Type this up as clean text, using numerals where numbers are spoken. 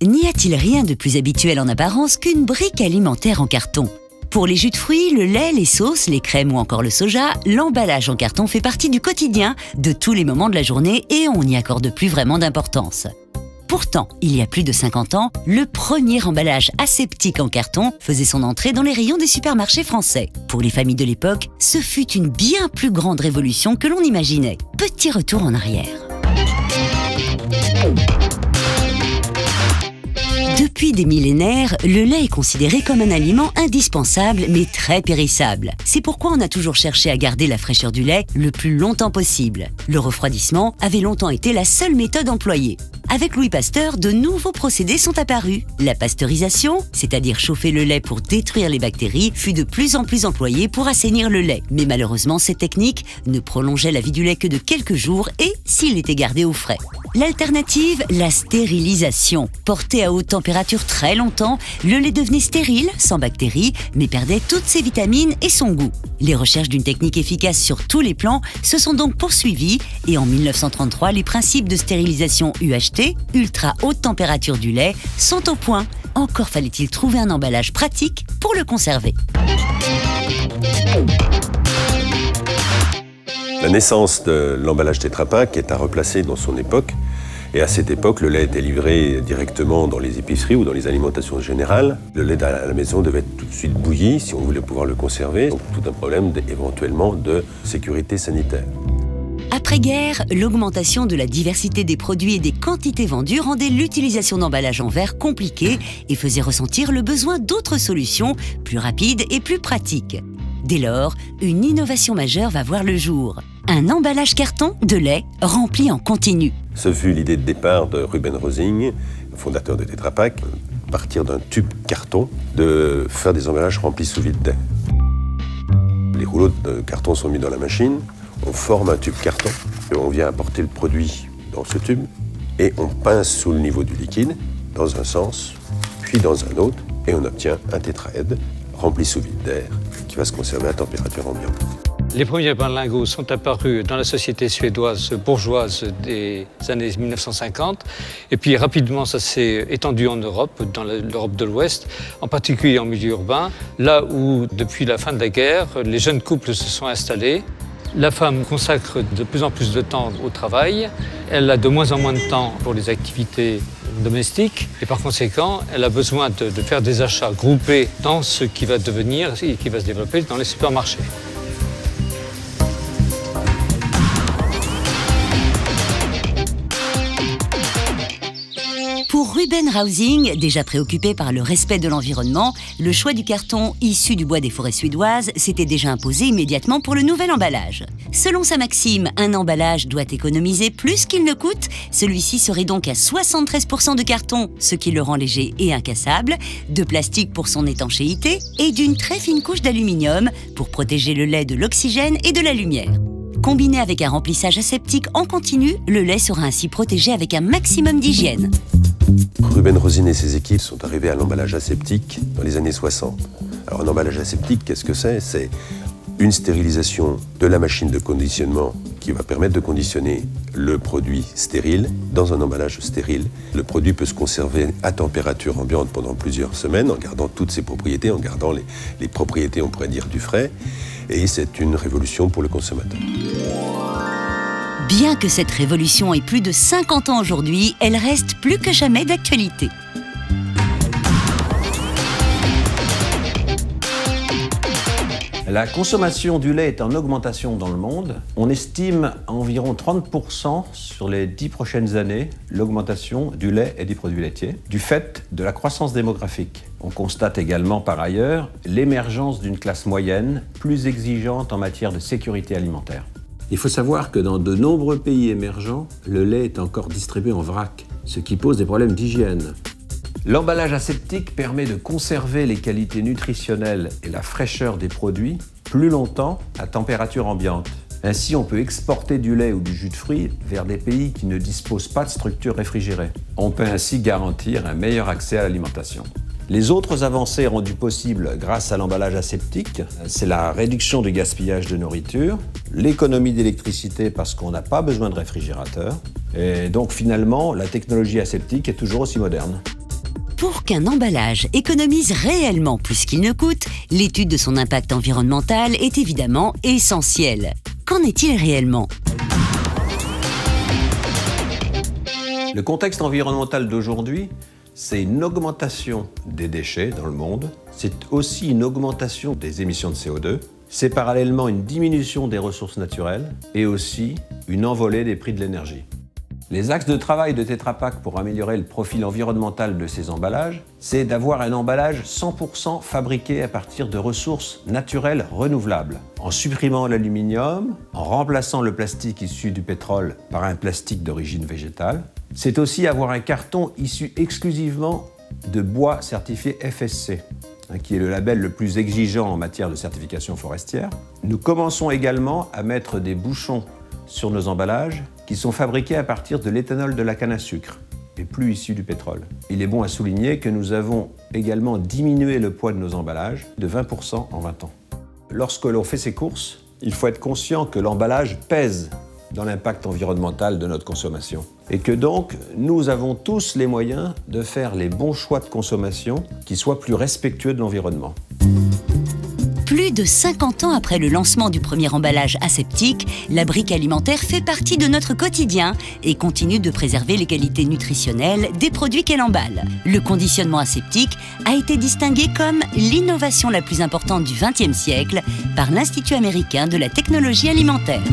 N'y a-t-il rien de plus habituel en apparence qu'une brique alimentaire en carton ? Pour les jus de fruits, le lait, les sauces, les crèmes ou encore le soja, l'emballage en carton fait partie du quotidien de tous les moments de la journée et on n'y accorde plus vraiment d'importance. Pourtant, il y a plus de 50 ans, le premier emballage aseptique en carton faisait son entrée dans les rayons des supermarchés français. Pour les familles de l'époque, ce fut une bien plus grande révolution que l'on imaginait. Petit retour en arrière. Depuis des millénaires, le lait est considéré comme un aliment indispensable mais très périssable. C'est pourquoi on a toujours cherché à garder la fraîcheur du lait le plus longtemps possible. Le refroidissement avait longtemps été la seule méthode employée. Avec Louis Pasteur, de nouveaux procédés sont apparus. La pasteurisation, c'est-à-dire chauffer le lait pour détruire les bactéries, fut de plus en plus employée pour assainir le lait. Mais malheureusement, cette technique ne prolongeait la vie du lait que de quelques jours et s'il était gardé au frais. L'alternative, la stérilisation. Porté à haute température très longtemps, le lait devenait stérile, sans bactéries, mais perdait toutes ses vitamines et son goût. Les recherches d'une technique efficace sur tous les plans se sont donc poursuivies et en 1933, les principes de stérilisation UHT, ultra haute température du lait, sont au point. Encore fallait-il trouver un emballage pratique pour le conserver. La naissance de l'emballage Tetra Pak est à replacer dans son époque. Et à cette époque, le lait était livré directement dans les épiceries ou dans les alimentations générales. Le lait à la maison devait être tout de suite bouilli si on voulait pouvoir le conserver. Donc tout un problème éventuellement de sécurité sanitaire. Après-guerre, l'augmentation de la diversité des produits et des quantités vendues rendait l'utilisation d'emballages en verre compliquée et faisait ressentir le besoin d'autres solutions plus rapides et plus pratiques. Dès lors, une innovation majeure va voir le jour. Un emballage carton de lait rempli en continu. Ce fut l'idée de départ de Ruben Rosing, fondateur de Tetra Pak, à partir d'un tube carton, de faire des emballages remplis sous vide d'air. Les rouleaux de carton sont mis dans la machine, on forme un tube carton, et on vient apporter le produit dans ce tube, et on pince sous le niveau du liquide, dans un sens, puis dans un autre, et on obtient un tétraèdre rempli sous vide d'air, qui va se conserver à température ambiante. Les premiers berlingots sont apparus dans la société suédoise bourgeoise des années 1950. Et puis rapidement, ça s'est étendu en Europe, dans l'Europe de l'Ouest, en particulier en milieu urbain, là où, depuis la fin de la guerre, les jeunes couples se sont installés. La femme consacre de plus en plus de temps au travail. Elle a de moins en moins de temps pour les activités domestiques. Et par conséquent, elle a besoin de faire des achats groupés dans ce qui va devenir et qui va se développer dans les supermarchés. Pour Ruben Rausing, déjà préoccupé par le respect de l'environnement, le choix du carton issu du bois des forêts suédoises s'était déjà imposé immédiatement pour le nouvel emballage. Selon sa maxime, un emballage doit économiser plus qu'il ne coûte. Celui-ci serait donc à 73% de carton, ce qui le rend léger et incassable, de plastique pour son étanchéité et d'une très fine couche d'aluminium pour protéger le lait de l'oxygène et de la lumière. Combiné avec un remplissage aseptique en continu, le lait sera ainsi protégé avec un maximum d'hygiène. Ruben Rosing et ses équipes sont arrivés à l'emballage aseptique dans les années 60. Alors un emballage aseptique, qu'est-ce que c'est ? C'est une stérilisation de la machine de conditionnement qui va permettre de conditionner le produit stérile dans un emballage stérile. Le produit peut se conserver à température ambiante pendant plusieurs semaines en gardant toutes ses propriétés, en gardant les propriétés, on pourrait dire, du frais. Et c'est une révolution pour le consommateur. Bien que cette révolution ait plus de 50 ans aujourd'hui, elle reste plus que jamais d'actualité. La consommation du lait est en augmentation dans le monde. On estime à environ 30% sur les 10 prochaines années l'augmentation du lait et des produits laitiers, du fait de la croissance démographique. On constate également par ailleurs l'émergence d'une classe moyenne plus exigeante en matière de sécurité alimentaire. Il faut savoir que dans de nombreux pays émergents, le lait est encore distribué en vrac, ce qui pose des problèmes d'hygiène. L'emballage aseptique permet de conserver les qualités nutritionnelles et la fraîcheur des produits plus longtemps à température ambiante. Ainsi, on peut exporter du lait ou du jus de fruits vers des pays qui ne disposent pas de structures réfrigérées. On peut ainsi garantir un meilleur accès à l'alimentation. Les autres avancées rendues possibles grâce à l'emballage aseptique, c'est la réduction du gaspillage de nourriture, l'économie d'électricité parce qu'on n'a pas besoin de réfrigérateur, et donc finalement, la technologie aseptique est toujours aussi moderne. Pour qu'un emballage économise réellement plus qu'il ne coûte, l'étude de son impact environnemental est évidemment essentielle. Qu'en est-il réellement ? Le contexte environnemental d'aujourd'hui, c'est une augmentation des déchets dans le monde, c'est aussi une augmentation des émissions de CO2, c'est parallèlement une diminution des ressources naturelles et aussi une envolée des prix de l'énergie. Les axes de travail de Tetra Pak pour améliorer le profil environnemental de ces emballages, c'est d'avoir un emballage 100% fabriqué à partir de ressources naturelles renouvelables, en supprimant l'aluminium, en remplaçant le plastique issu du pétrole par un plastique d'origine végétale. C'est aussi avoir un carton issu exclusivement de bois certifié FSC, qui est le label le plus exigeant en matière de certification forestière. Nous commençons également à mettre des bouchons sur nos emballages qui sont fabriqués à partir de l'éthanol de la canne à sucre et plus issu du pétrole. Il est bon à souligner que nous avons également diminué le poids de nos emballages de 20% en 20 ans. Lorsque l'on fait ses courses, il faut être conscient que l'emballage pèse dans l'impact environnemental de notre consommation et que donc nous avons tous les moyens de faire les bons choix de consommation qui soient plus respectueux de l'environnement. Plus de 50 ans après le lancement du premier emballage aseptique, la brique alimentaire fait partie de notre quotidien et continue de préserver les qualités nutritionnelles des produits qu'elle emballe. Le conditionnement aseptique a été distingué comme l'innovation la plus importante du XXe siècle par l'Institut américain de la technologie alimentaire.